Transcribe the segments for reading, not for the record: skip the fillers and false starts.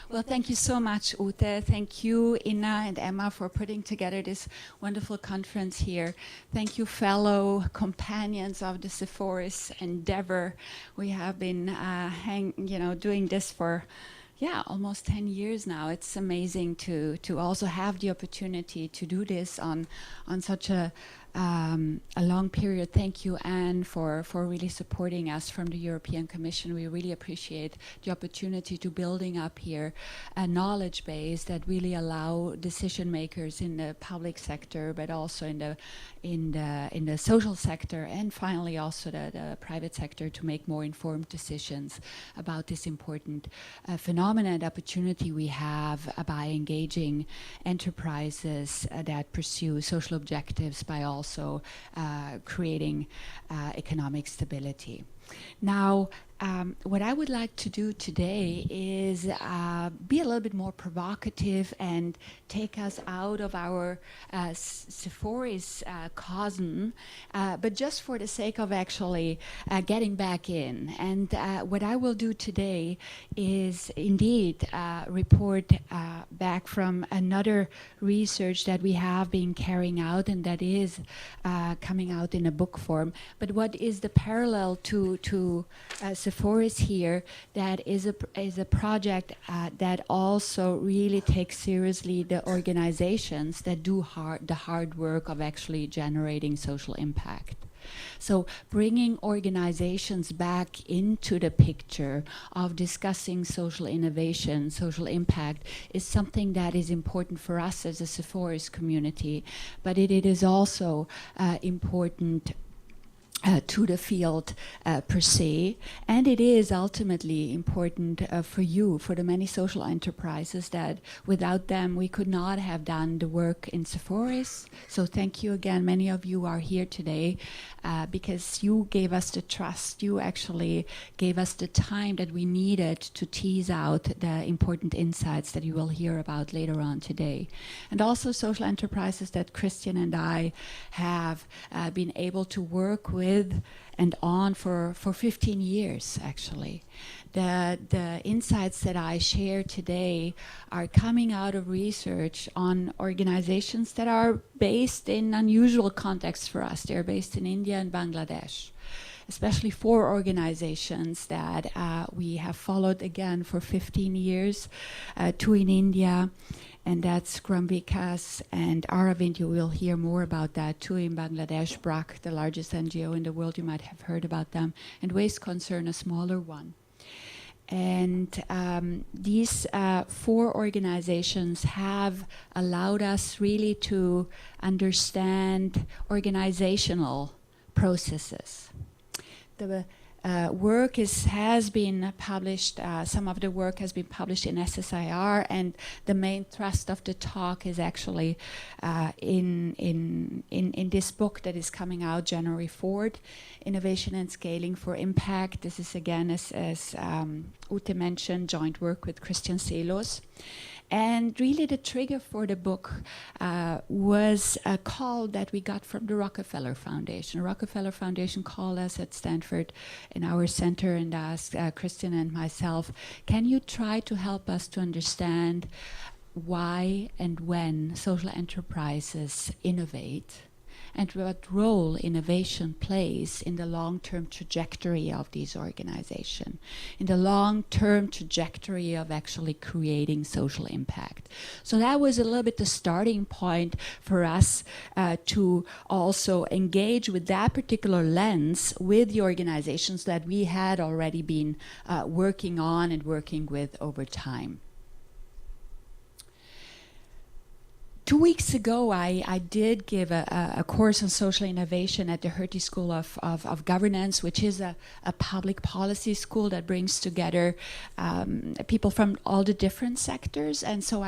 Well, thank you so much, Ute. Thank you, Inna and Emma, for putting together this wonderful conference here. Thank you, fellow companions of the Seforïs endeavor. We have been doing this for almost 10 years now. It's amazing to also have the opportunity to do this on such a long period. Thank you, Anne, for really supporting us from the European Commission. We really appreciate the opportunity to building up here a knowledge base that really allow decision makers in the public sector, but also in the social sector, and finally also the private sector, to make more informed decisions about this important phenomenon and opportunity we have by engaging enterprises that pursue social objectives by also creating economic stability. Now, what I would like to do today is be a little bit more provocative and take us out of our Seforïs cosm, but just for the sake of actually getting back in. And what I will do today is indeed report back from another research that we have been carrying out, and that is coming out in a book form. But what is the parallel to Seforïs here? That is a project that also really takes seriously the organizations that do the hard work of actually generating social impact. So bringing organizations back into the picture of discussing social innovation, social impact, is something that is important for us as a Seforïs community, but it is also important to the field per se, and it is ultimately important for you, for the many social enterprises that without them we could not have done the work in Seforïs. So thank you again. Many of you are here today because you gave us the trust. You actually gave us the time that we needed to tease out the important insights that you will hear about later on today. And also social enterprises that Christian and I have been able to work with and on for 15 years, actually. The insights that I share today are coming out of research on organizations that are based in unusual contexts for us. They're based in India and Bangladesh, especially 4 organizations that we have followed again for 15 years, 2 in India, and that's Vikas and Aravind. You will hear more about that. 2 in Bangladesh, BRAC, the largest NGO in the world, you might have heard about them, and Waste Concern, a smaller one. And these 4 organizations have allowed us really to understand organizational processes. The work has been published, some of the work has been published in SSIR, and the main thrust of the talk is actually in this book that is coming out January 4th, Innovation and Scaling for Impact. This is again, as Ute mentioned, joint work with Christian Selos. And really the trigger for the book was a call that we got from the Rockefeller Foundation. The Rockefeller Foundation called us at Stanford in our center and asked Christian and myself, can you try to help us to understand why and when social enterprises innovate, and what role innovation plays in the long-term trajectory of these organizations, in the long-term trajectory of actually creating social impact. So that was a little bit the starting point for us to also engage with that particular lens with the organizations that we had already been working on and working with over time. 2 weeks ago, I did give a course on social innovation at the Hertie School of Governance, which is a public policy school that brings together people from all the different sectors. And so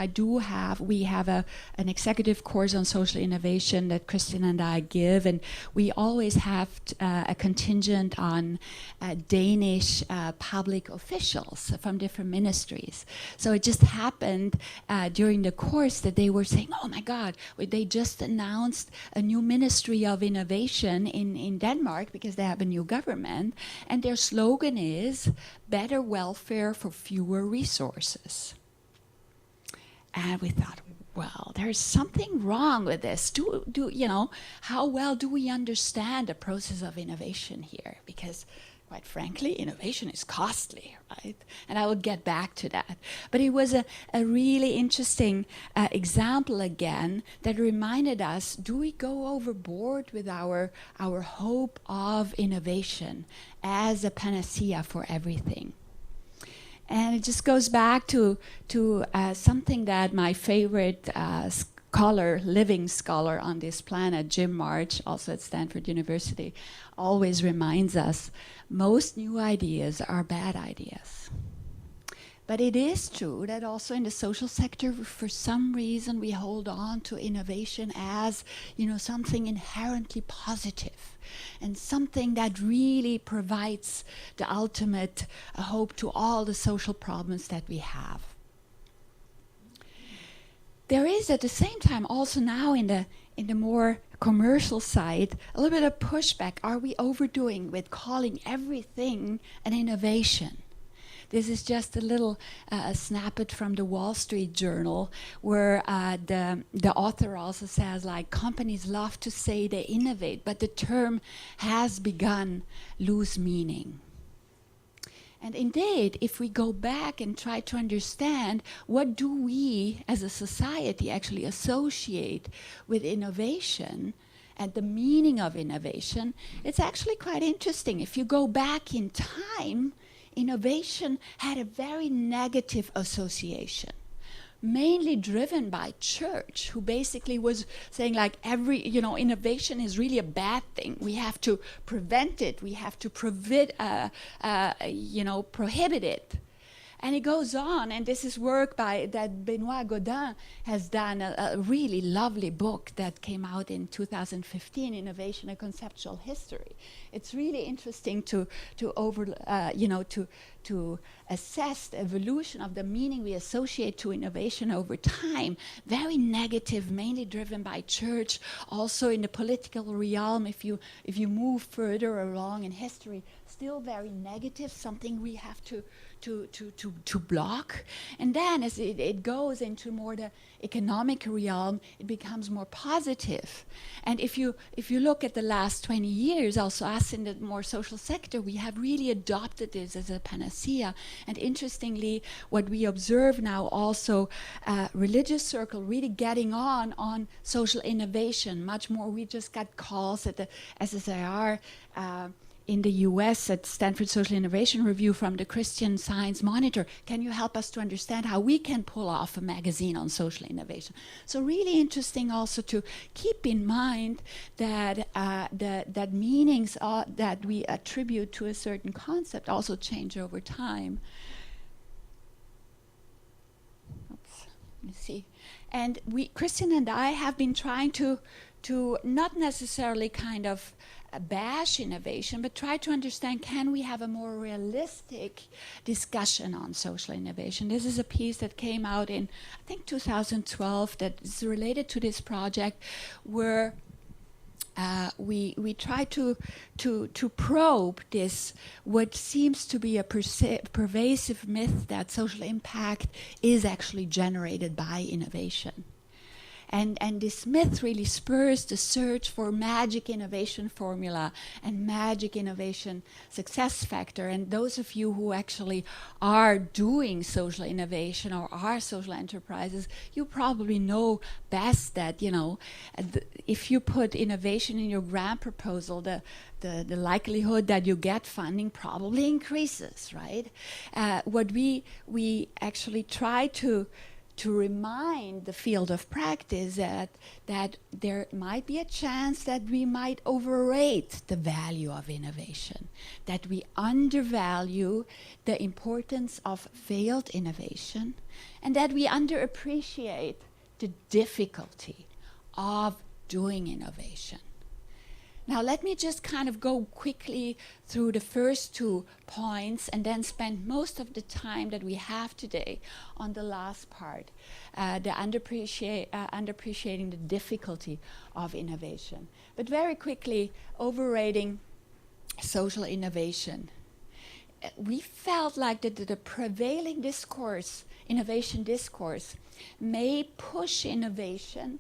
we have an executive course on social innovation that Christian and I give, and we always have a contingent on Danish public officials from different ministries. So it just happened during the course that they were saying, oh my God, they just announced a new Ministry of Innovation in Denmark because they have a new government, and their slogan is better welfare for fewer resources. And we thought, well, there's something wrong with this. How well do we understand the process of innovation here? Because quite frankly, innovation is costly, right? And I will get back to that. But it was a really interesting example again that reminded us, do we go overboard with our hope of innovation as a panacea for everything? And it just goes back to something that my favorite living scholar on this planet, Jim March, also at Stanford University, always reminds us, most new ideas are bad ideas. But it is true that also in the social sector, for some reason, we hold on to innovation as, something inherently positive and something that really provides the ultimate hope to all the social problems that we have. There is at the same time also now in the more commercial side a little bit of pushback. Are we overdoing with calling everything an innovation? This is just a little snippet from the Wall Street Journal where the author also says, like, companies love to say they innovate, but the term has begun lose meaning. And indeed, if we go back and try to understand what do we as a society actually associate with innovation and the meaning of innovation, it's actually quite interesting. If you go back in time, innovation had a very negative association, mainly driven by church, who basically was saying, like, innovation is really a bad thing. We have to prevent it. We have to prohibit it. And it goes on, and this is work that Benoit Godin has done, a really lovely book that came out in 2015, Innovation: A Conceptual History. It's really interesting to assess the evolution of the meaning we associate to innovation over time. Very negative, mainly driven by church. Also in the political realm, if you move further along in history, still very negative, something we have to block. And then as it goes into more the economic realm, it becomes more positive. And if you look at the last 20 years, also us in the more social sector, we have really adopted this as a panacea. And interestingly, what we observe now also, religious circle really getting on social innovation much more. We just got calls at the SSIR in the US at Stanford Social Innovation Review from the Christian Science Monitor. Can you help us to understand how we can pull off a magazine on social innovation? So really interesting also to keep in mind that that meanings that we attribute to a certain concept also change over time. Oops, let me see. And Christian and I have been trying to not necessarily kind of bash innovation, but try to understand, can we have a more realistic discussion on social innovation? This is a piece that came out in, I think, 2012 that is related to this project, where we try to probe this, what seems to be a pervasive myth that social impact is actually generated by innovation. And this myth really spurs the search for magic innovation formula and magic innovation success factor. And those of you who actually are doing social innovation or are social enterprises, you probably know best that, if you put innovation in your grant proposal, the likelihood that you get funding probably increases, right? What we actually try to remind the field of practice that there might be a chance that we might overrate the value of innovation, that we undervalue the importance of failed innovation, and that we underappreciate the difficulty of doing innovation. Now, let me just kind of go quickly through the first 2 points and then spend most of the time that we have today on the last part, the underappreciating the difficulty of innovation. But very quickly, overrating social innovation. we felt like the prevailing discourse, innovation discourse, may push innovation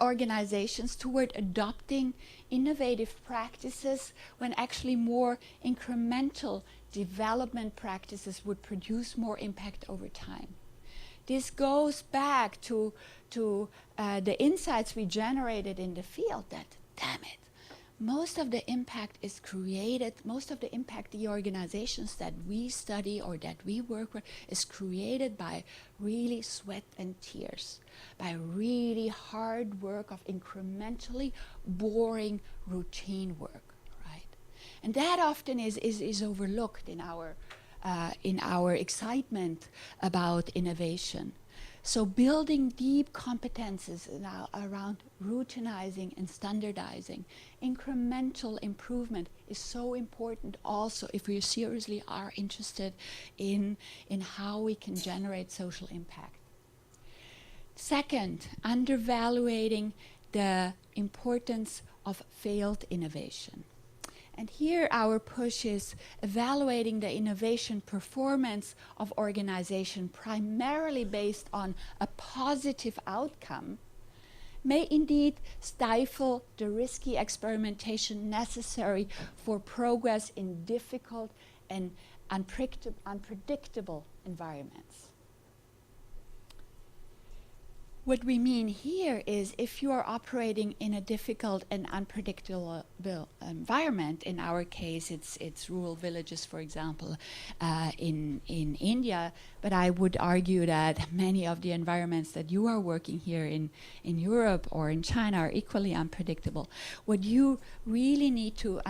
organizations toward adopting innovative practices when actually more incremental development practices would produce more impact over time. This goes back to the insights we generated in the field that, damn it, most of the impact is created, most of the impact the organizations that we study or that we work with is created by really sweat and tears, by really hard work of incrementally boring routine work, right? And that often is overlooked in our excitement about innovation. So building deep competences around routinizing and standardizing, incremental improvement is so important also if we seriously are interested in how we can generate social impact. Second, undervaluating the importance of failed innovation. And here our push is evaluating the innovation performance of organization primarily based on a positive outcome may indeed stifle the risky experimentation necessary for progress in difficult and unpredictable environments. What we mean here is if you are operating in a difficult and unpredictable environment, in our case it's rural villages, for example, in India, but I would argue that many of the environments that you are working here in Europe or in China are equally unpredictable. What you really need to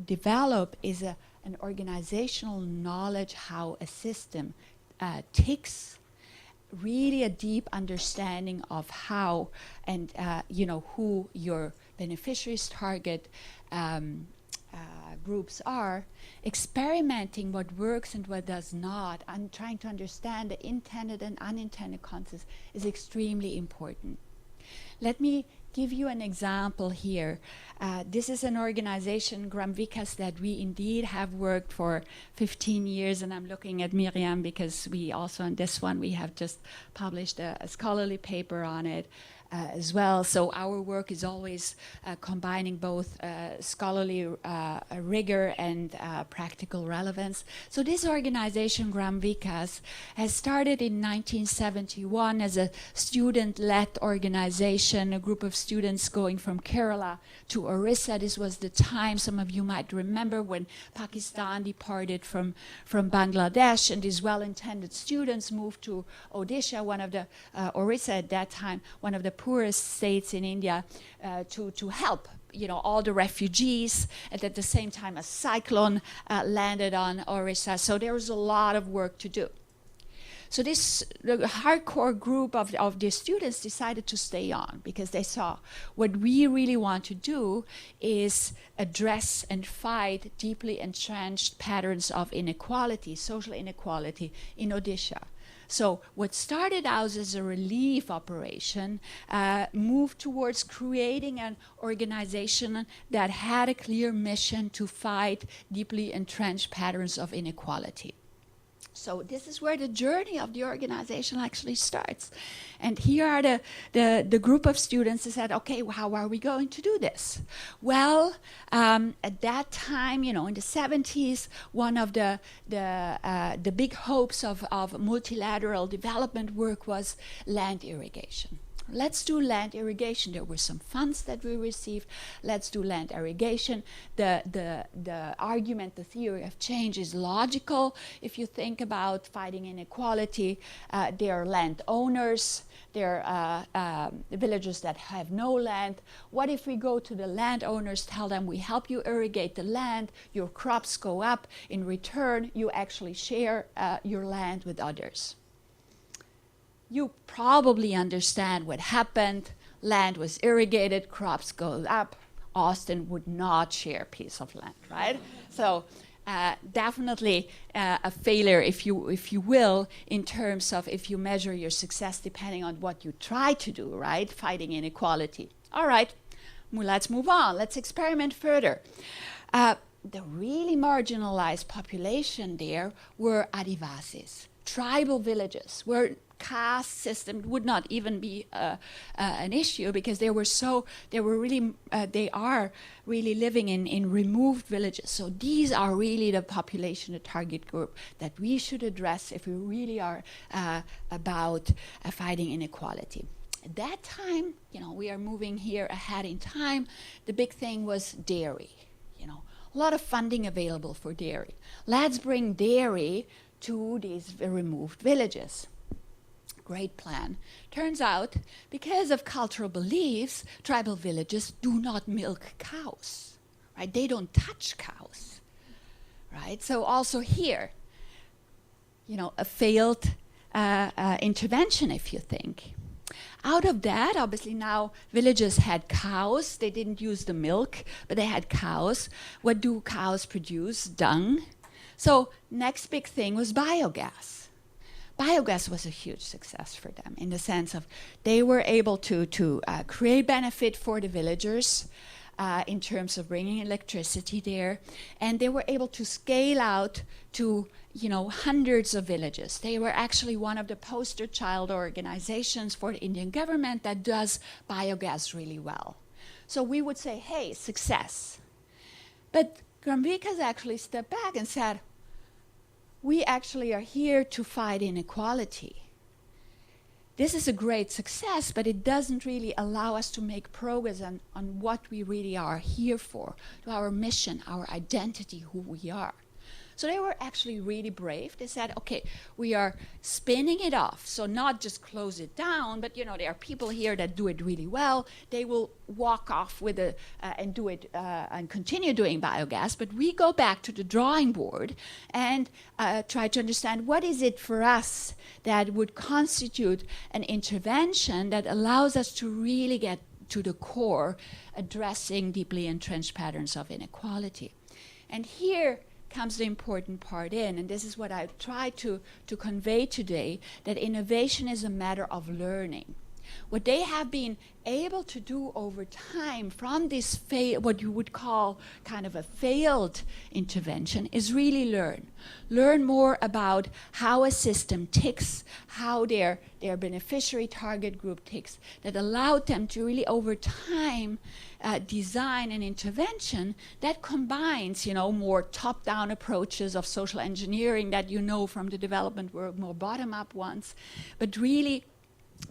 develop is an organizational knowledge how a system ticks, really a deep understanding of how and who your beneficiaries target groups are, experimenting what works and what does not, and trying to understand the intended and unintended consequences is extremely important. Let me give you an example here. This is an organization, Vikas, that we indeed have worked for 15 years, and I'm looking at Miriam because we also on this one, we have just published a scholarly paper on it as well. So our work is always combining both scholarly rigor and practical relevance. So this organization, Vikas, has started in 1971 as a student-led organization, a group of students going from Kerala to Orissa. This was the time, some of you might remember, when Pakistan departed from Bangladesh, and these well-intended students moved to Odisha, one of the, Orissa at that time, one of the poorest states in India, to help all the refugees, and at the same time a cyclone landed on Orissa. So there was a lot of work to do. So the hardcore group of the students decided to stay on because they saw what we really want to do is address and fight deeply entrenched patterns of inequality, social inequality in Odisha. So what started out as a relief operation moved towards creating an organization that had a clear mission to fight deeply entrenched patterns of inequality. So this is where the journey of the organization actually starts. And here are the group of students that said, okay, well, how are we going to do this? Well, at that time, in the 70s, one of the big hopes of multilateral development work was land irrigation. Let's do land irrigation. There were some funds that we received. Let's do land irrigation. The argument, the theory of change is logical. If you think about fighting inequality, there are landowners, there are villagers that have no land. What if we go to the landowners, tell them we help you irrigate the land, your crops go up, in return you actually share your land with others? You probably understand what happened. Land was irrigated, crops go up. Aston would not share a piece of land, right? So definitely a failure, if you will, in terms of if you measure your success depending on what you try to do, right? Fighting inequality. All right, let's move on. Let's experiment further. the really marginalized population there were Adivasis, tribal villages, where caste system would not even be an issue, because they are really living in removed villages. So these are really the population, the target group that we should address if we really are about fighting inequality. At that time, we are moving here ahead in time. The big thing was dairy. A lot of funding available for dairy. Let's bring dairy to these removed villages. Great plan. Turns out, because of cultural beliefs, tribal villages do not milk cows, right? They don't touch cows, right? So also here, a failed intervention, if you think. Out of that, obviously now villages had cows. They didn't use the milk, but they had cows. What do cows produce? Dung. So next big thing was biogas. Biogas was a huge success for them in the sense of they were able to create benefit for the villagers in terms of bringing electricity there. And they were able to scale out to hundreds of villages. They were actually one of the poster child organizations for the Indian government that does biogas really well. So we would say, hey, success. But Vikas actually stepped back and said, we actually are here to fight inequality. This is a great success, but it doesn't really allow us to make progress on what we really are here for, to our mission, our identity, who we are. So they were actually really brave. They said, okay, we are spinning it off. So not just close it down, but there are people here that do it really well. They will walk off with and do it and continue doing biogas. But we go back to the drawing board and try to understand what is it for us that would constitute an intervention that allows us to really get to the core, addressing deeply entrenched patterns of inequality. And here comes the important part in, and this is what I try to convey today, that innovation is a matter of learning. What they have been able to do over time from this what you would call kind of a failed intervention is really learn more about how a system ticks, how their beneficiary target group ticks, that allowed them to really over time design an intervention that combines, more top-down approaches of social engineering that from the development world, more bottom-up ones, but really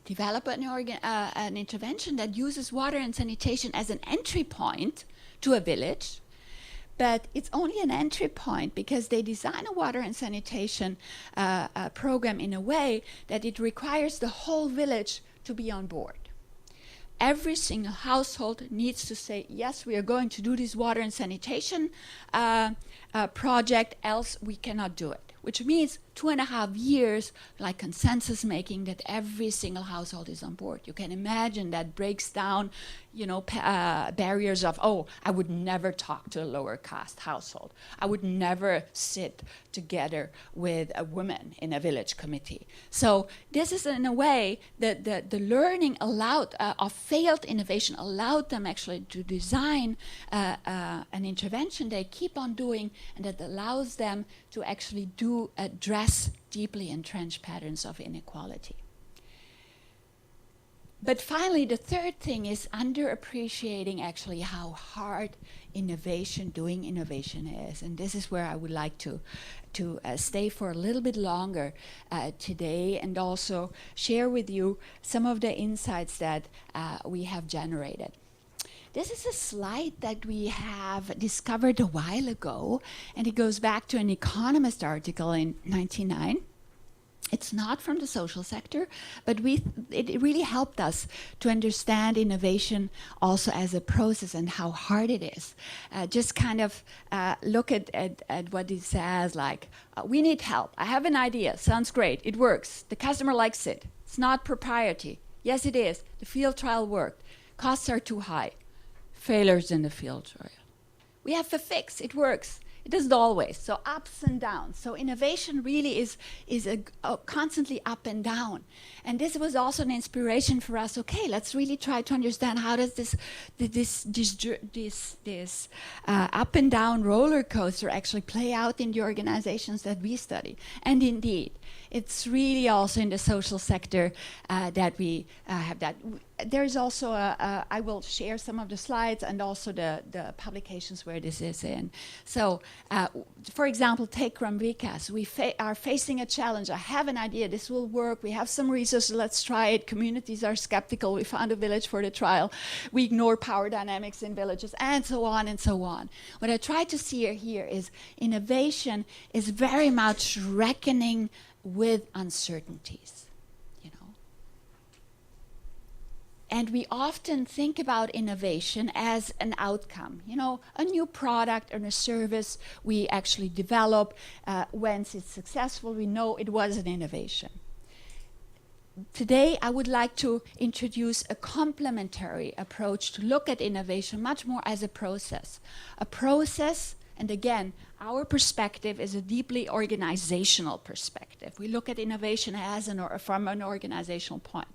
develop an intervention that uses water and sanitation as an entry point to a village. But it's only an entry point because they design a water and sanitation program in a way that it requires the whole village to be on board. Every single household needs to say, yes, we are going to do this water and sanitation project, else we cannot do it. Which means 2.5 years, like consensus making, that every single household is on board. You can imagine that breaks down, barriers of, I would never talk to a lower caste household. I would never sit together with a woman in a village committee. So this is, in a way, the learning allowed of failed innovation allowed them actually to design an intervention they keep on doing, and that allows them to actually address deeply entrenched patterns of inequality. But finally, the third thing is underappreciating actually how hard doing innovation is. And this is where I would like to stay for a little bit longer today, and also share with you some of the insights that we have generated. This is a slide that we have discovered a while ago, and it goes back to an Economist article in 1999. It's not from the social sector, but it really helped us to understand innovation also as a process and how hard it is. Just kind of look at what it says, like, we need help. I have an idea. Sounds great. It works. The customer likes it. It's not proprietary. Yes, it is. The field trial worked. Costs are too high. Failures in the field trial. We have a fix. It works. It doesn't always. So ups and downs. So innovation really is constantly up and down. And this was also an inspiration for us. Okay, let's really try to understand how does this up and down roller coaster actually play out in the organizations that we study. And indeed, it's really also in the social sector that we have that. There is also I will share some of the slides and also the publications where this is in. So, for example, take Vikas. We are facing a challenge. I have an idea. This will work. We have some resources. Let's try it. Communities are skeptical. We found a village for the trial. We ignore power dynamics in villages, and so on and so on. What I try to see here is innovation is very much reckoning with uncertainties. And we often think about innovation as an outcome. A new product or a service we actually develop. Once it's successful, we know it was an innovation. Today, I would like to introduce a complementary approach to look at innovation much more as a process. A process, and again, our perspective is a deeply organizational perspective. We look at innovation as from an organizational point.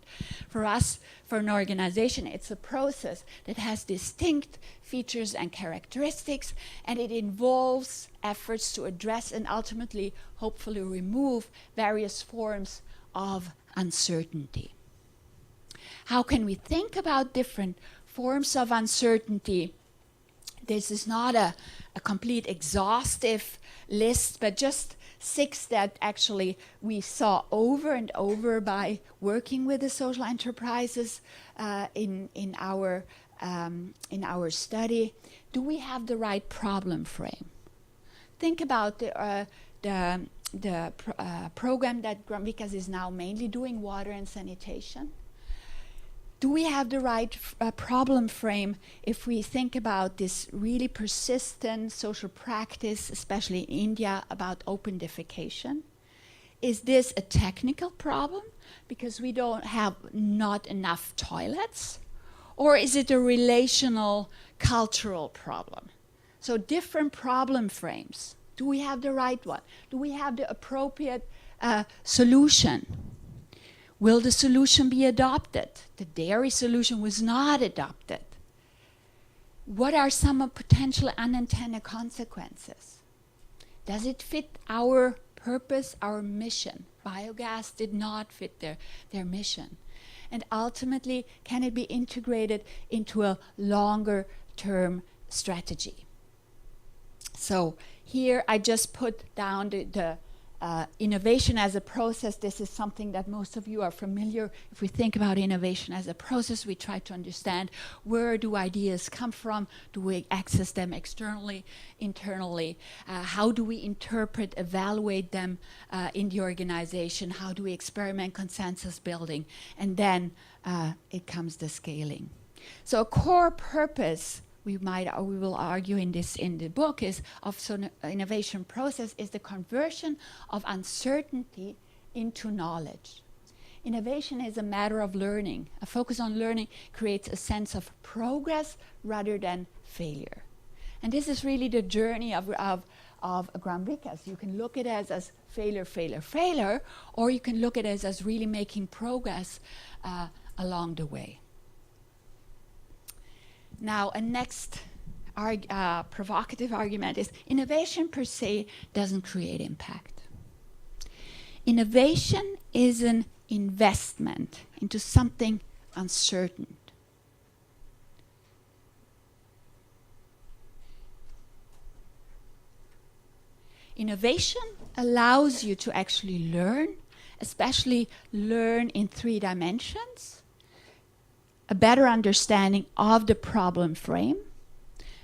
For us, for an organization, it's a process that has distinct features and characteristics, and it involves efforts to address and ultimately, hopefully, remove various forms of uncertainty. How can we think about different forms of uncertainty? This is not a complete exhaustive list, but just 6 that actually we saw over and over by working with the social enterprises in our study. Do we have the right problem frame? Think about the program that Vikas is now mainly doing, water and sanitation. Do we have the right problem frame if we think about this really persistent social practice, especially in India, about open defecation? Is this a technical problem because we don't have not enough toilets? Or is it a relational, cultural problem? So different problem frames. Do we have the right one? Do we have the appropriate solution? Will the solution be adopted? The dairy solution was not adopted. What are some potential unintended consequences? Does it fit our purpose, our mission? Biogas did not fit their mission. And ultimately, can it be integrated into a longer term strategy? So here I just put down the innovation as a process. This is something that most of you are familiar. If we think about innovation as a process, we try to understand where do ideas come from? Do we access them externally, internally? How do we interpret, evaluate them in the organization? How do we experiment consensus building? And then it comes the scaling. So a core purpose we will argue in the book is of innovation process is the conversion of uncertainty into knowledge. Innovation is a matter of learning. A focus on learning creates a sense of progress rather than failure. And this is really the journey of Vikas. You can look at it as failure, failure, failure, or you can look at it as really making progress along the way. Now, a next provocative argument is innovation per se doesn't create impact. Innovation is an investment into something uncertain. Innovation allows you to actually learn, especially learn in 3 dimensions. A better understanding of the problem frame,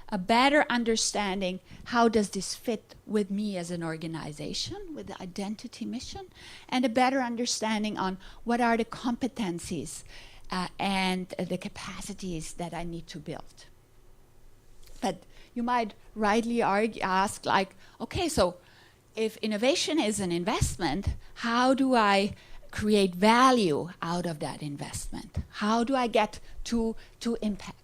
a better understanding how does this fit with me as an organization, with the identity mission, and a better understanding on what are the competencies and the capacities that I need to build. But you might rightly ask, like, okay, so if innovation is an investment, how do I create value out of that investment? How do I get to impact?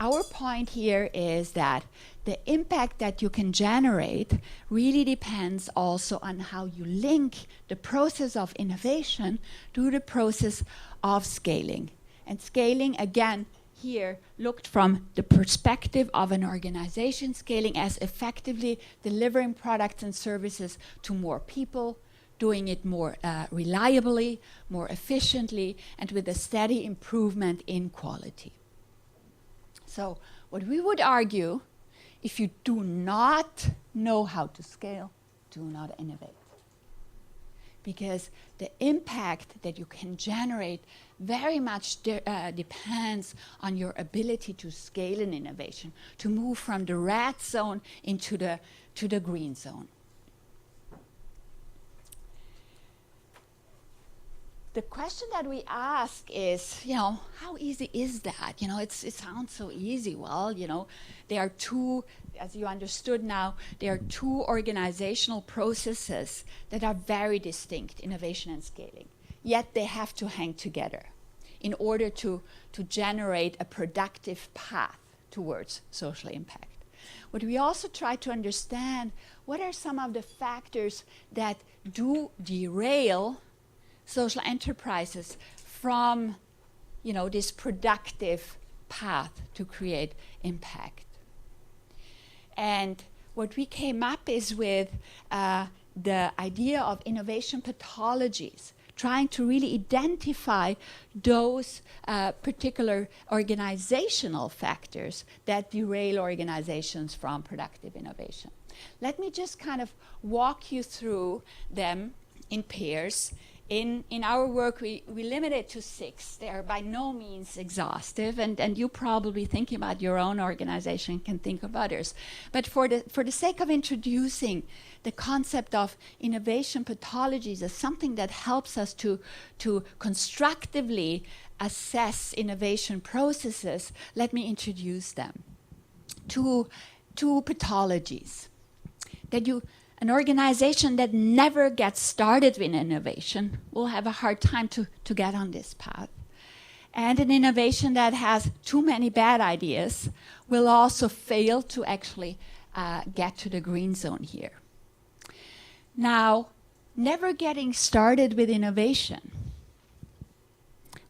our point here is that the impact that you can generate really depends also on how you link the process of innovation to the process of scaling. And scaling, again, here looked from the perspective of an organization, scaling as effectively delivering products and services to more people, doing it more reliably, more efficiently, and with a steady improvement in quality. So what we would argue, if you do not know how to scale, do not innovate. Because the impact that you can generate very much depends on your ability to scale an innovation, to move from the red zone into the green zone. The question that we ask is, how easy is that? It sounds so easy. Well, there are two, as you understood now, there are two organizational processes that are very distinct, innovation and scaling. Yet they have to hang together in order to generate a productive path towards social impact. What we also try to understand, what are some of the factors that do derail social enterprises from, this productive path to create impact. And what we came up is with the idea of innovation pathologies, trying to really identify those particular organizational factors that derail organizations from productive innovation. Let me just kind of walk you through them in pairs. In our work, we limit it to 6. They are by no means exhaustive, and you probably thinking about your own organization can think of others. But for the sake of introducing the concept of innovation pathologies as something that helps us to constructively assess innovation processes, let me introduce them. Two pathologies that an organization that never gets started with innovation will have a hard time to get on this path. And an innovation that has too many bad ideas will also fail to actually get to the green zone here. Now, never getting started with innovation.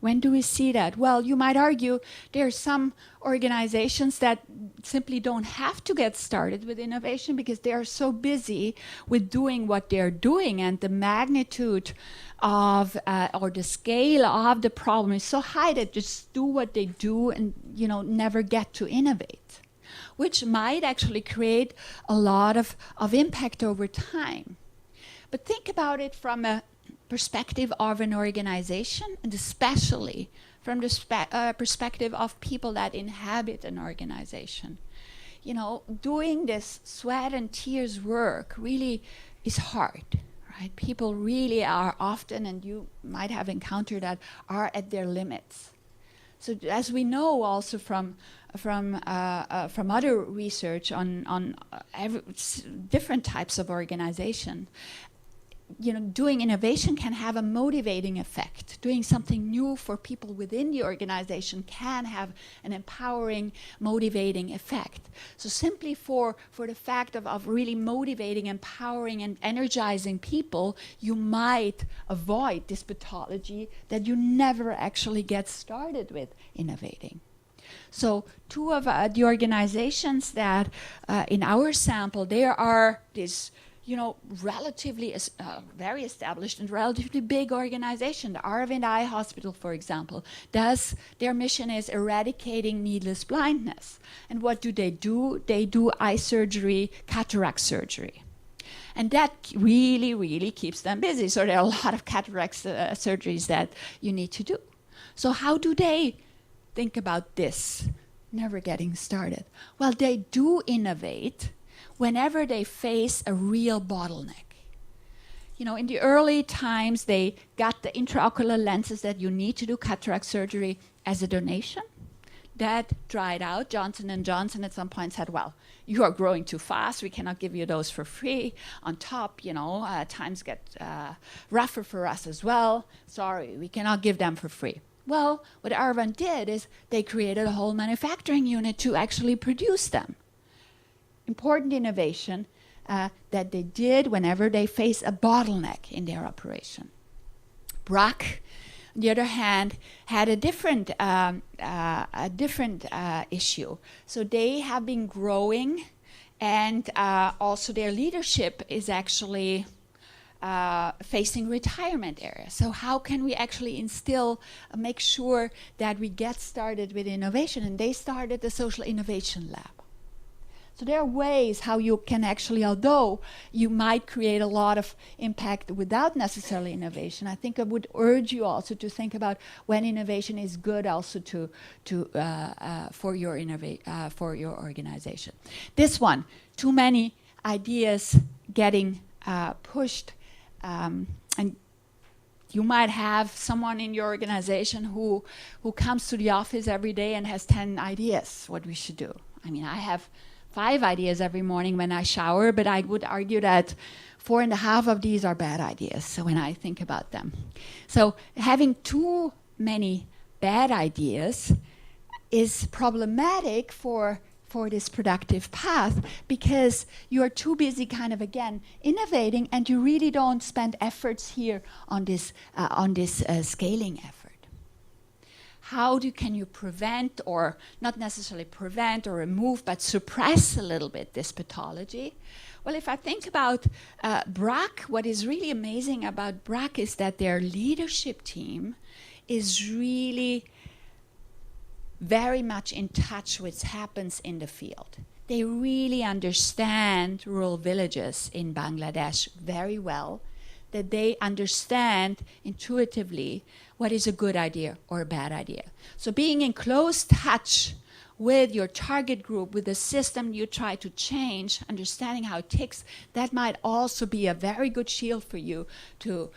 When do we see that? Well, you might argue there are some organizations that simply don't have to get started with innovation because they are so busy with doing what they're doing, and the magnitude of or the scale of the problem is so high that just do what they do and never get to innovate, which might actually create a lot of impact over time. But think about it from a perspective of an organization, and especially from the perspective of people that inhabit an organization. Doing this sweat and tears work really is hard, right? People really are often, and you might have encountered that, are at their limits. So as we know also from other research on different types of organization, doing innovation can have a motivating effect. Doing something new for people within the organization can have an empowering, motivating effect. So simply for the fact of really motivating, empowering, and energizing people, you might avoid this pathology that you never actually get started with innovating. So two of the organizations that in our sample, there are this relatively very established and relatively big organization. The Aravind Eye Hospital, for example, their mission is eradicating needless blindness. And what do? They do eye surgery, cataract surgery. And that really, really keeps them busy. So there are a lot of cataract surgeries that you need to do. So how do they think about this? Never getting started. Well, they do innovate whenever they face a real bottleneck. In the early times, they got the intraocular lenses that you need to do cataract surgery as a donation. That dried out. Johnson & Johnson at some point said, well, you are growing too fast. We cannot give you those for free. On top, times get rougher for us as well. Sorry, we cannot give them for free. Well, what Arvan did is they created a whole manufacturing unit to actually produce them. Important innovation that they did whenever they face a bottleneck in their operation. Braque, on the other hand, had a different issue. So they have been growing, and also their leadership is actually facing retirement area. So how can we actually make sure that we get started with innovation? And they started the Social Innovation Lab. So there are ways how you can actually, although you might create a lot of impact without necessarily innovation, I think I would urge you also to think about when innovation is good also for your organization. This one, too many ideas getting pushed, and you might have someone in your organization who comes to the office every day and has 10 ideas what we should do. I mean, I have 5 ideas every morning when I shower, but I would argue that 4.5 of these are bad ideas, so when I think about them. So having too many bad ideas is problematic for this productive path, because you are too busy kind of, again, innovating, and you really don't spend efforts here on this scaling effort. How can you prevent, or not necessarily prevent or remove, but suppress a little bit this pathology? Well, if I think about Braque, what is really amazing about Braque is that their leadership team is really very much in touch with what happens in the field. They really understand rural villages in Bangladesh very well, that they understand intuitively what is a good idea or a bad idea. So being in close touch with your target group, with the system you try to change, understanding how it ticks, that might also be a very good shield for you to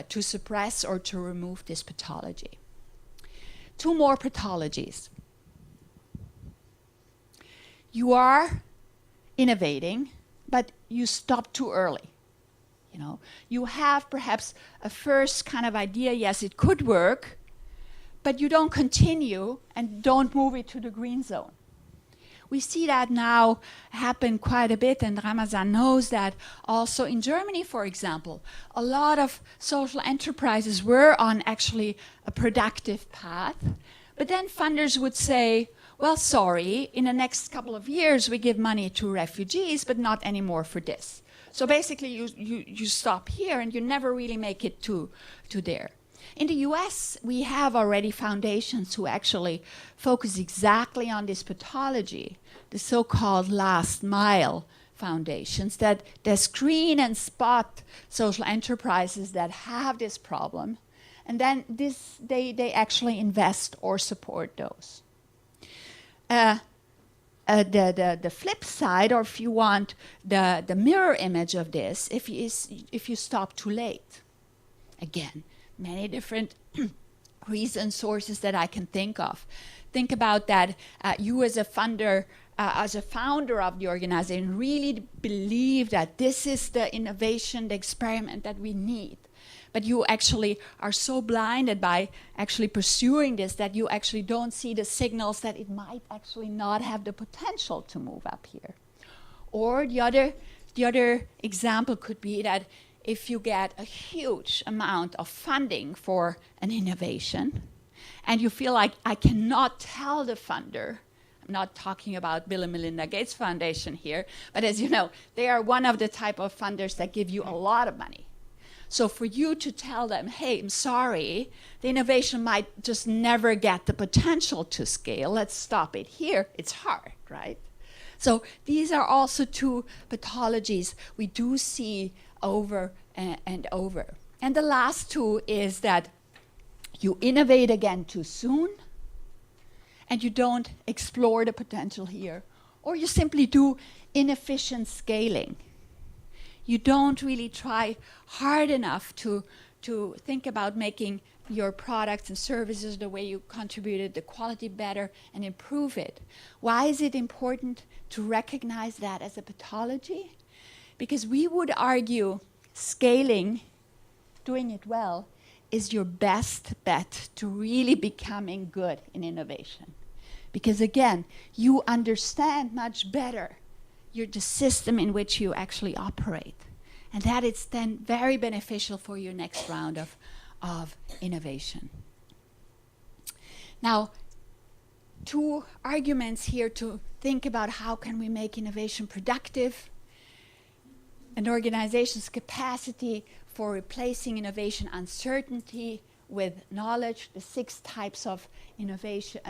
suppress or to remove this pathology. 2 more pathologies. You are innovating, but you stop too early. You know, you have perhaps a first kind of idea, yes, it could work, but you don't continue and don't move it to the green zone. We see that now happen quite a bit, and Ramazan knows that also in Germany, for example. A lot of social enterprises were on actually a productive path, but then funders would say, well, sorry, in the next couple of years we give money to refugees, but not anymore for this. So basically you stop here and you never really make it to there. In the US, we have already foundations who actually focus exactly on this pathology, the so-called last mile foundations that screen and spot social enterprises that have this problem, and then they actually invest or support those. The flip side, or if you want the mirror image of this, if you stop too late. Again, many different reasons, sources that I can think of. Think about that you as a funder, as a founder of the organization, really believe that this is the innovation, the experiment that we need. But you actually are so blinded by actually pursuing this that you actually don't see the signals that it might actually not have the potential to move up here. Or the other example could be that if you get a huge amount of funding for an innovation and you feel like, I cannot tell the funder, I'm not talking about Bill and Melinda Gates Foundation here, but as you know, they are one of the type of funders that give you a lot of money. So for you to tell them, hey, I'm sorry, the innovation might just never get the potential to scale, let's stop it here, it's hard, right? So these are also 2 pathologies we do see over and over. And the last 2 is that you innovate again too soon, and you don't explore the potential here, or you simply do inefficient scaling. You don't really try hard enough to think about making your products and services, the way you contributed, the quality better, and improve it. Why is it important to recognize that as a pathology? Because we would argue scaling, doing it well, is your best bet to really becoming good in innovation. Because again, you understand much better the system in which you actually operate. And that is then very beneficial for your next round of innovation. Now, 2 arguments here to think about how can we make innovation productive. An organization's capacity for replacing innovation uncertainty with knowledge, the 6 types of innovation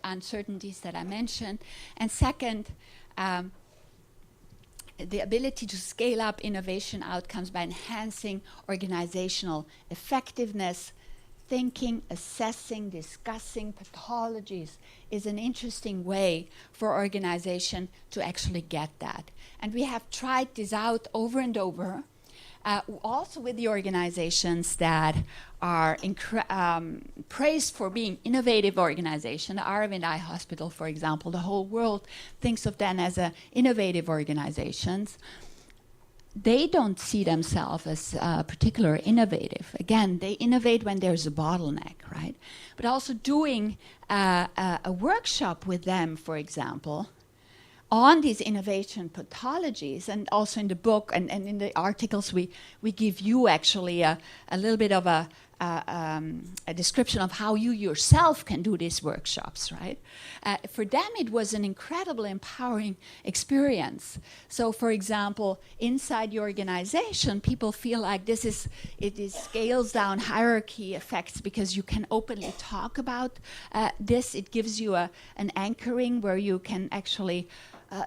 uncertainties that I mentioned. And second, the ability to scale up innovation outcomes by enhancing organizational effectiveness. Thinking, assessing, discussing pathologies is an interesting way for organization to actually get that. And we have tried this out over and over, also with the organizations that are praised for being innovative organization. The Aravind Eye Hospital, for example, the whole world thinks of them as innovative organizations. They don't see themselves as particularly innovative. Again, they innovate when there's a bottleneck, right? But also doing a workshop with them, for example, on these innovation pathologies, and also in the book and in the articles, we give you actually a little bit of a description of how you yourself can do these workshops, right? For them, it was an incredible, empowering experience. So, for example, inside your organization, people feel like it is scales down hierarchy effects because you can openly talk about this. It gives you an anchoring where you can actually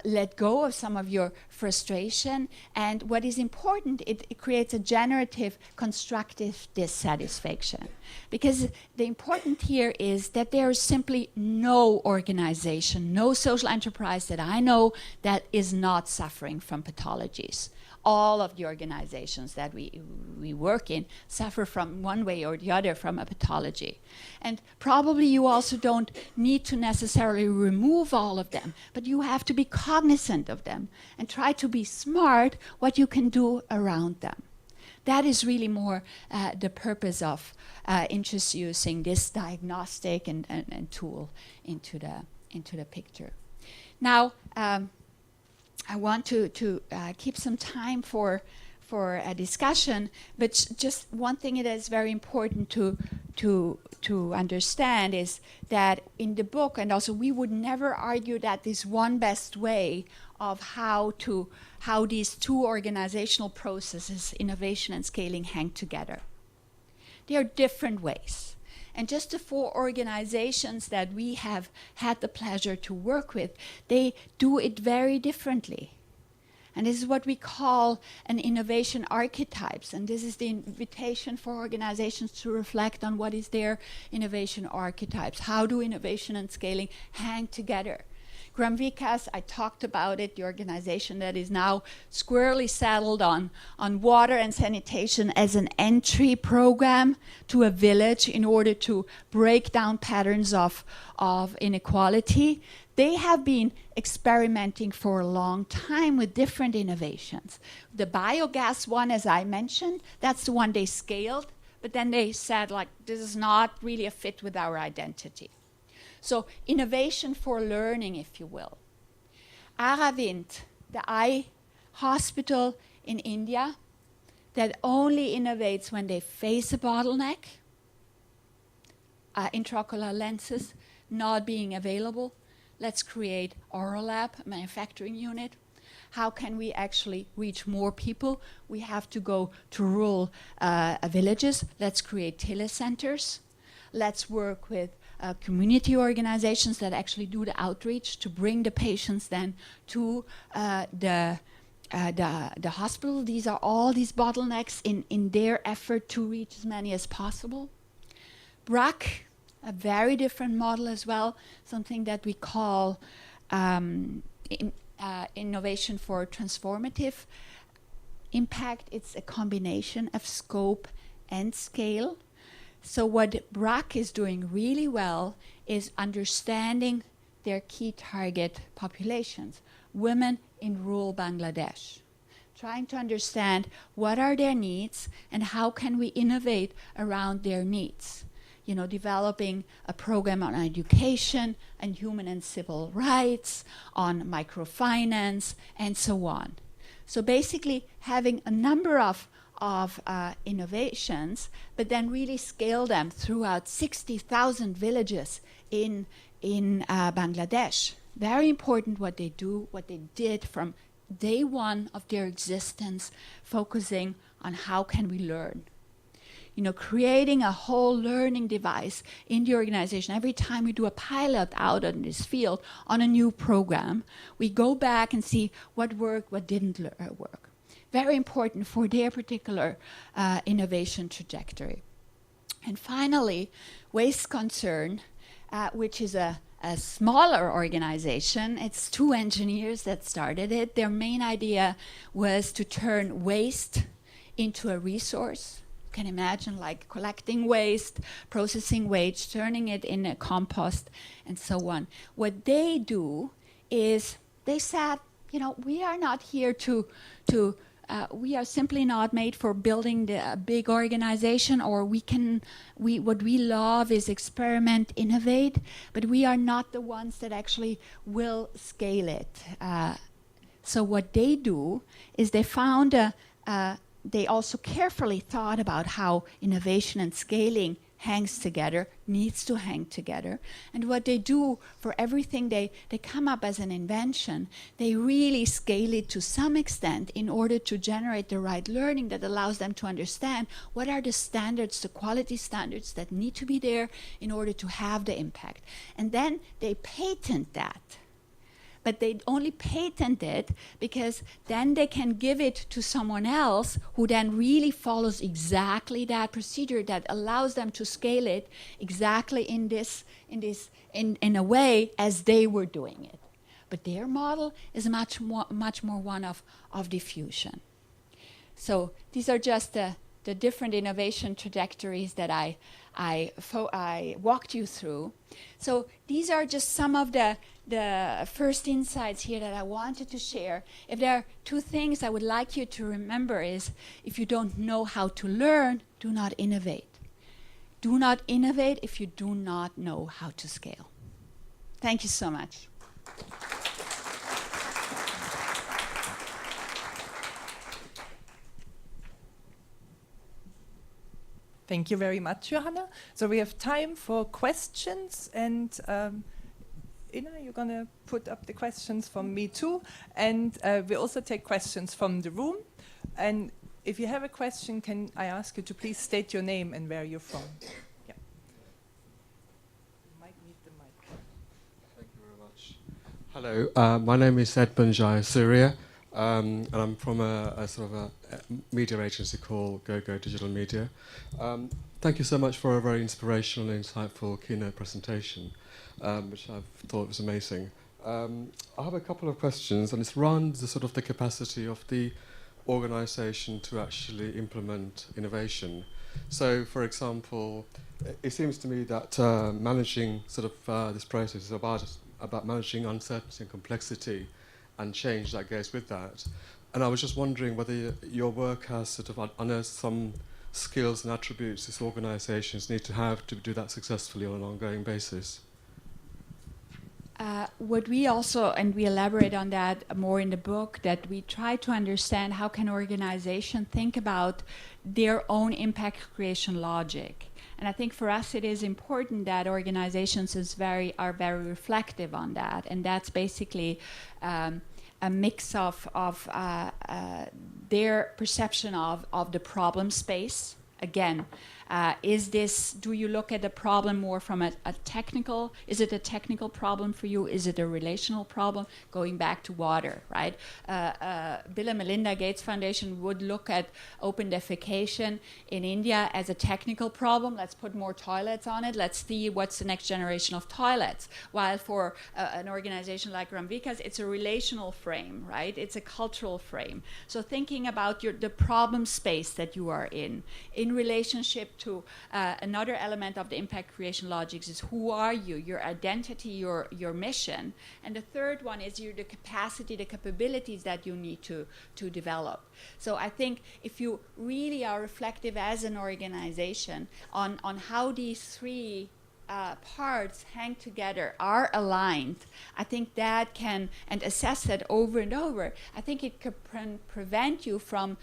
let go of some of your frustration. And what is important, it creates a generative, constructive dissatisfaction. Because the important here is that there is simply no organization, no social enterprise that I know that is not suffering from pathologies. All of the organizations that we work in suffer from one way or the other from a pathology. And probably you also don't need to necessarily remove all of them, but you have to be cognizant of them and try to be smart what you can do around them. That is really more the purpose of introducing this diagnostic and tool into the picture. Now, I want to keep some time for a discussion, but just one thing that is very important to understand is that in the book, and also we would never argue that this one best way of how these 2 organizational processes, innovation and scaling, hang together. There are different ways. And just the 4 organizations that we have had the pleasure to work with, they do it very differently. And this is what we call an innovation archetypes. And this is the invitation for organizations to reflect on what is their innovation archetypes. How do innovation and scaling hang together? Vikas, I talked about it, the organization that is now squarely settled on water and sanitation as an entry program to a village in order to break down patterns of inequality. They have been experimenting for a long time with different innovations. The biogas one, as I mentioned, that's the one they scaled, but then they said, like, this is not really a fit with our identity. So innovation for learning, if you will. Aravind, the eye hospital in India that only innovates when they face a bottleneck, intraocular lenses not being available. Let's create Oral Lab, a manufacturing unit. How can we actually reach more people? We have to go to rural villages. Let's create telecenters. Let's work with community organizations that actually do the outreach to bring the patients then to the hospital. These are all these bottlenecks in their effort to reach as many as possible. BRAC, a very different model as well, something that we call innovation for transformative impact. It's a combination of scope and scale. So what BRAC is doing really well is understanding their key target populations, women in rural Bangladesh. trying to understand what are their needs and how can we innovate around their needs. You know, developing a program on education and human and civil rights, on microfinance, and so on. So basically having a number of innovations, but then really scale them throughout 60,000 villages in Bangladesh. Very important what they do, what they did from day one of their existence, focusing on how can we learn. You know, creating a whole learning device in the organization. Every time we do a pilot out in this field on a new program, we go back and see what worked, what didn't work. Very important for their particular innovation trajectory. And finally, Waste Concern, which is a smaller organization. It's 2 engineers that started it. Their main idea was to turn waste into a resource. You can imagine like collecting waste, processing waste, turning it in a compost, and so on. What they do is they said, you know, we are not here we are simply not made for building a big organization, or what we love is experiment, innovate, but we are not the ones that actually will scale it. So what they do is they found they also carefully thought about how innovation and scaling hangs together, needs to hang together. And what they do for everything they come up as an invention, they really scale it to some extent in order to generate the right learning that allows them to understand what are the standards, the quality standards that need to be there in order to have the impact. And then they patent that. But they only patent it because then they can give it to someone else who then really follows exactly that procedure that allows them to scale it exactly in a way as they were doing it. But their model is much more one of diffusion. So these are just the different innovation trajectories that I walked you through. So these are just some of the first insights here that I wanted to share. If there are 2 things I would like you to remember is, if you don't know how to learn, do not innovate. Do not innovate if you do not know how to scale. Thank you so much. Thank you very much, Johanna. So we have time for questions, and Ina, you're going to put up the questions from me too, and we also take questions from the room. And if you have a question, can I ask you to please state your name and where you're from? Yeah. You might need the mic. Thank you very much. Hello, my name is Edwin Jayasuriya, and I'm from a sort of a media agency called Go Digital Media. Thank you so much for a very inspirational and insightful keynote presentation, which I thought was amazing. I have a couple of questions, and it's around the sort of the capacity of the organisation to actually implement innovation. So, for example, it seems to me that managing sort of this process is about managing uncertainty and complexity and change that goes with that. And I was just wondering whether your work has sort of unearthed some skills and attributes these organisations need to have to do that successfully on an ongoing basis. What we also, and we elaborate on that more in the book, that we try to understand how can organizations think about their own impact creation logic. And I think for us it is important that organizations are very reflective on that. And that's basically a mix of their perception of the problem space. Again, do you look at the problem more from a technical, is it a technical problem for you? Is it a relational problem? Going back to water, right? Bill and Melinda Gates Foundation would look at open defecation in India as a technical problem. Let's put more toilets on it. Let's see what's the next generation of toilets. While for an organization like Vikas, it's a relational frame, right? It's a cultural frame. So thinking about the problem space that you are in relationship to another element of the impact creation logics is who are you, your identity, your mission. And the third one is the capacity, the capabilities that you need to develop. So I think if you really are reflective as an organization on how these three parts hang together, are aligned, I think that can, and assess that over and over, I think it can prevent you from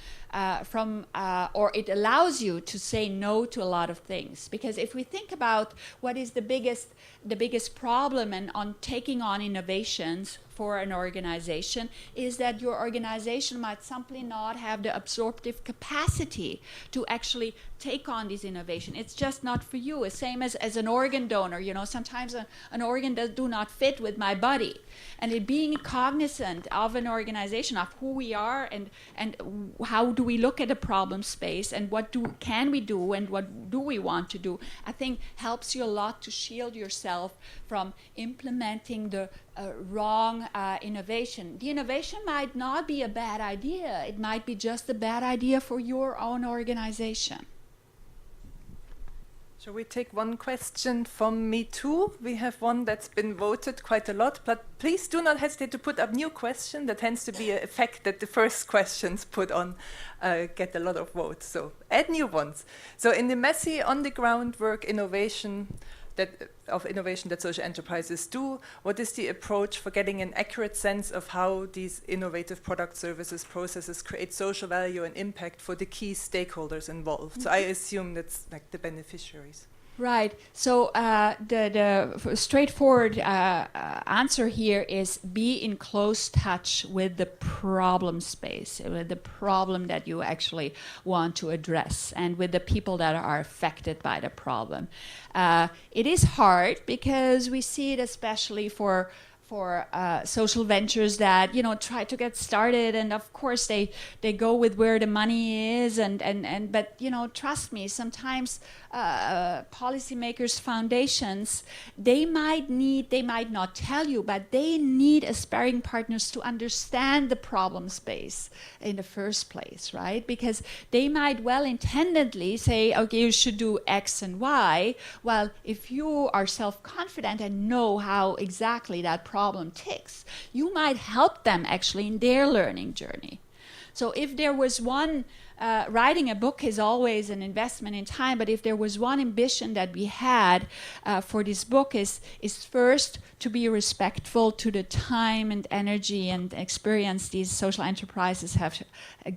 or it allows you to say no to a lot of things. Because if we think about what is the biggest problem and on taking on innovations for an organization, is that your organization might simply not have the absorptive capacity to actually take on this innovation. It's just not for you. It's same as an organ donor. You know, sometimes an organ do not fit with my body. And it being cognizant of an organization, of who we are and how do we look at a problem space and what can we do and what do we want to do, I think helps you a lot to shield yourself from implementing the wrong innovation. The innovation might not be a bad idea. It might be just a bad idea for your own organization. Shall we take one question from me too? We have one that's been voted quite a lot, but please do not hesitate to put up new questions. That tends to be an effect that the first questions put on get a lot of votes. So add new ones. So in the messy, on-the-ground work innovation that social enterprises do, what is the approach for getting an accurate sense of how these innovative product, services, processes create social value and impact for the key stakeholders involved? Mm-hmm. So I assume that's like the beneficiaries. Right. So the straightforward answer here is be in close touch with the problem space, with the problem that you actually want to address, and with the people that are affected by the problem. It is hard because we see it especially for social ventures that, you know, try to get started, and of course they go with where the money is, and but, you know, trust me, sometimes policymakers, foundations, they might not tell you, but they need aspiring partners to understand the problem space in the first place, right? Because they might well-intendedly say, okay, you should do X and Y. Well, if you are self-confident and know how exactly that problem ticks, you might help them actually in their learning journey. So if there was one, writing a book is always an investment in time, but if there was one ambition that we had for this book is first to be respectful to the time and energy and experience these social enterprises have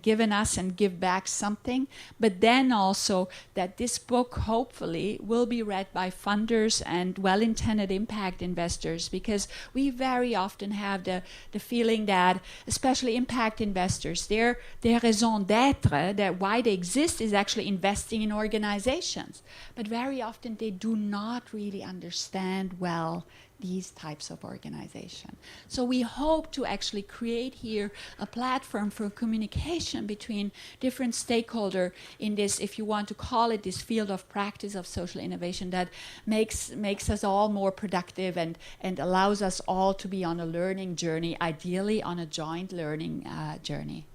given us and give back something, but then also that this book hopefully will be read by funders and well-intended impact investors, because we very often have the feeling that, especially impact investors, their raison d'être, that why they exist is actually investing in organizations. But very often they do not really understand well these types of organization. So we hope to actually create here a platform for communication between different stakeholders in this, if you want to call it, this field of practice of social innovation that makes us all more productive and allows us all to be on a learning journey, ideally on a joint learning journey.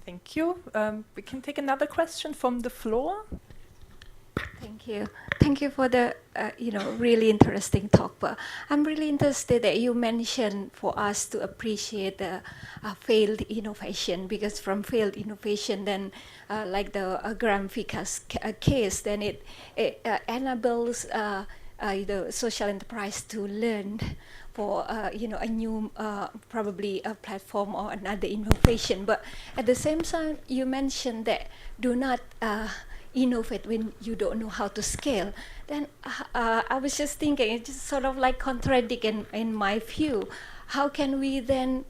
Thank you. We can take another question from the floor. Thank you. Thank you for the really interesting talk. But I'm really interested that you mentioned for us to appreciate the failed innovation, because from failed innovation, then like the Graham Vikas case, then it enables the social enterprise to learn for a new probably a platform or another innovation. But at the same time, you mentioned that do not innovate when you don't know how to scale. Then I was just thinking, it's just sort of like contradicting in my view. How can we then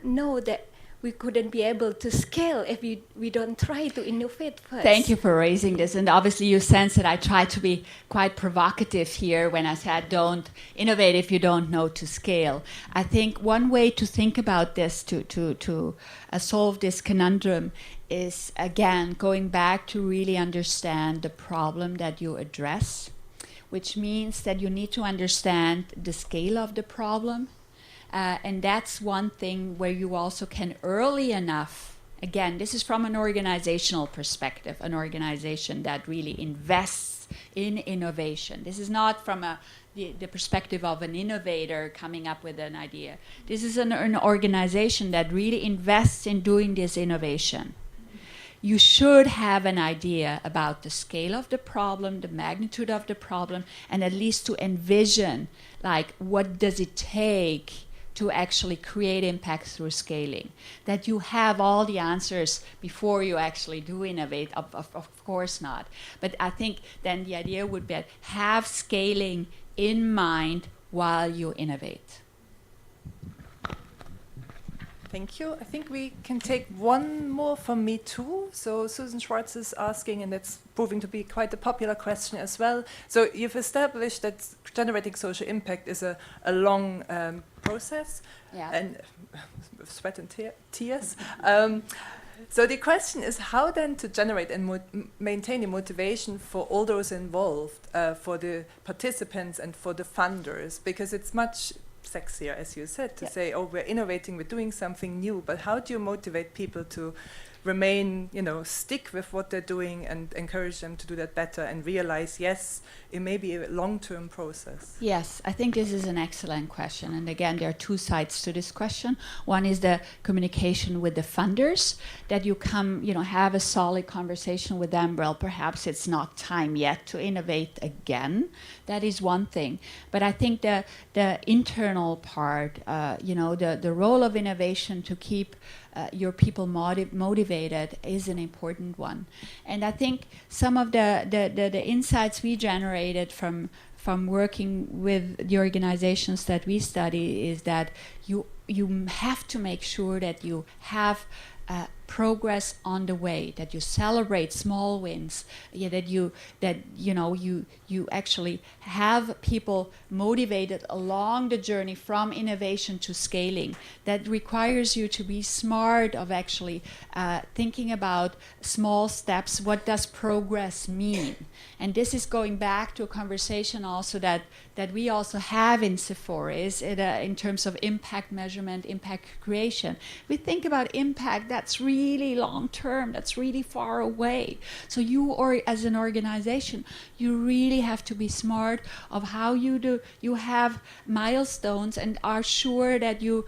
know that we couldn't be able to scale if we don't try to innovate first? Thank you for raising this. And obviously you sense that I try to be quite provocative here when I said don't innovate if you don't know to scale. I think one way to think about this, to solve this conundrum, is again going back to really understand the problem that you address, which means that you need to understand the scale of the problem. And that's one thing where you also can early enough again, this is from an organizational perspective, an organization that really invests in innovation. This is not from the perspective of an innovator coming up with an idea. This is an organization that really invests in doing this innovation. You should have an idea about the scale of the problem, the magnitude of the problem, and at least to envision, like, what does it take to actually create impact through scaling. That you have all the answers before you actually do innovate, of course not. But I think then the idea would be have scaling in mind while you innovate. Thank you. I think we can take one more from me too. So Susan Schwartz is asking, and it's proving to be quite a popular question as well. So you've established that generating social impact is a long process, and with sweat and tears. So the question is how then to generate and maintain the motivation for all those involved, for the participants and for the funders, because it's much sexier, as you said, to say, oh, we're innovating, we're doing something new, but how do you motivate people to remain, stick with what they're doing and encourage them to do that better and realize, yes, it may be a long-term process? Yes, I think this is an excellent question. And again, there are two sides to this question. One is the communication with the funders, that you come, have a solid conversation with them. Well, perhaps it's not time yet to innovate again. That is one thing. But I think the internal part, the role of innovation to keep your people motivated is an important one. And I think some of the insights we generated from working with the organizations that we study is that you have to make sure that you have progress on the way, that you celebrate small wins, that you actually have people motivated along the journey from innovation to scaling. That requires you to be smart of actually thinking about small steps. What does progress mean? And this is going back to a conversation also that we also have in Seforïs in terms of impact measurement, impact creation. We think about impact that's really long term, that's really far away. So you, or as an organization, you really have to be smart of how you have milestones and are sure that you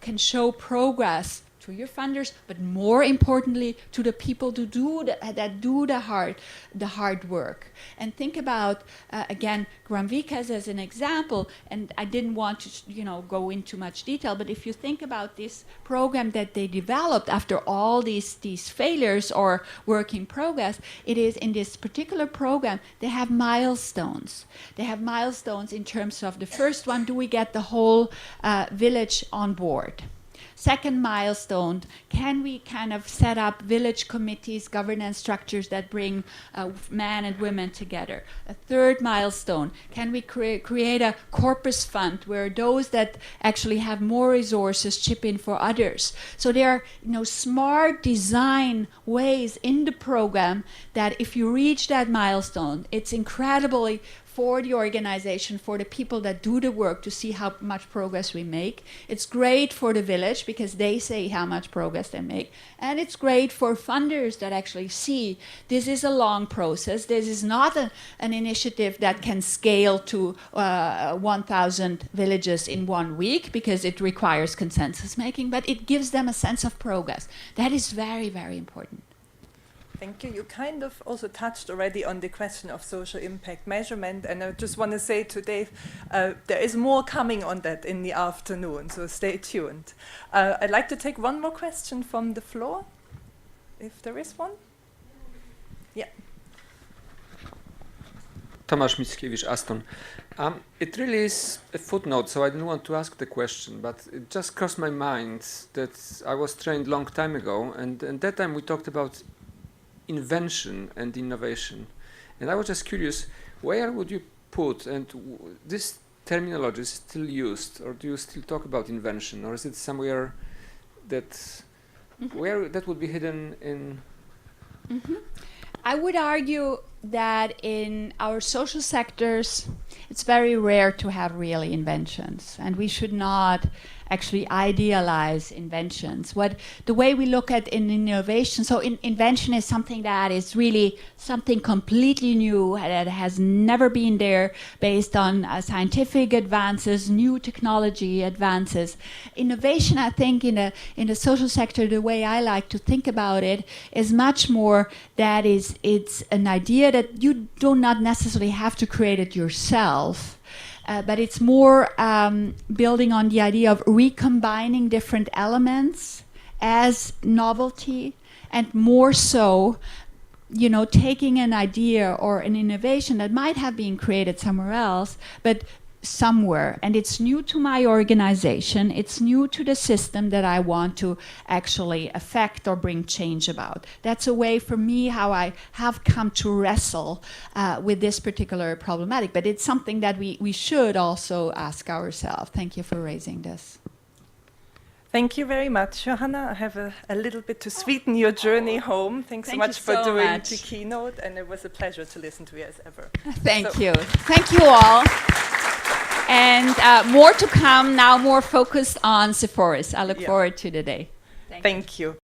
can show progress to your funders, but more importantly to the people that do the hard work. And think about again, Vikas as an example. And I didn't want to go into much detail, but if you think about this program that they developed after all these failures or work in progress, it is in this particular program they have milestones. They have milestones in terms of the first one: do we get the whole village on board? Second milestone, can we kind of set up village committees, governance structures that bring men and women together? A third milestone, can we create a corpus fund where those that actually have more resources chip in for others? So there are smart design ways in the program that if you reach that milestone, it's incredibly for the organization, for the people that do the work, to see how much progress we make. It's great for the village because they say how much progress they make. And it's great for funders that actually see this is a long process. This is not an initiative that can scale to 1,000 villages in 1 week because it requires consensus making, but it gives them a sense of progress. That is very, very important. Thank you. You kind of also touched already on the question of social impact measurement, and I just want to say to Dave, there is more coming on that in the afternoon, so stay tuned. I'd like to take one more question from the floor, if there is one. Yeah. Tomasz Mickiewicz, Aston. It really is a footnote, so I didn't want to ask the question, but it just crossed my mind that I was trained long time ago, and at that time we talked about invention and innovation. And I was just curious, where would you put, and this terminology is still used, or do you still talk about invention, or is it somewhere that, where that would be hidden in? I would argue that in our social sectors, it's very rare to have real inventions, and we should not actually idealize inventions. The way we look at innovation, so invention is something that is really something completely new that has never been there, based on scientific advances, new technology advances. Innovation, I think, in the social sector, the way I like to think about it is much more that it's an idea that you do not necessarily have to create it yourself, but it's more building on the idea of recombining different elements as novelty, and more so, taking an idea or an innovation that might have been created somewhere else, but somewhere, and it's new to my organization, it's new to the system that I want to actually affect or bring change about. That's a way for me how I have come to wrestle with this particular problematic, but it's something that we should also ask ourselves. Thank you for raising this. Thank you very much, Johanna. I have a little bit to sweeten your journey home. Thanks so Thank much you for so doing much. the keynote, and it was a pleasure to listen to you as ever. Thank you. Thank you all. And more to come now, more focused on Seforïs. I look forward to the day. Thank you.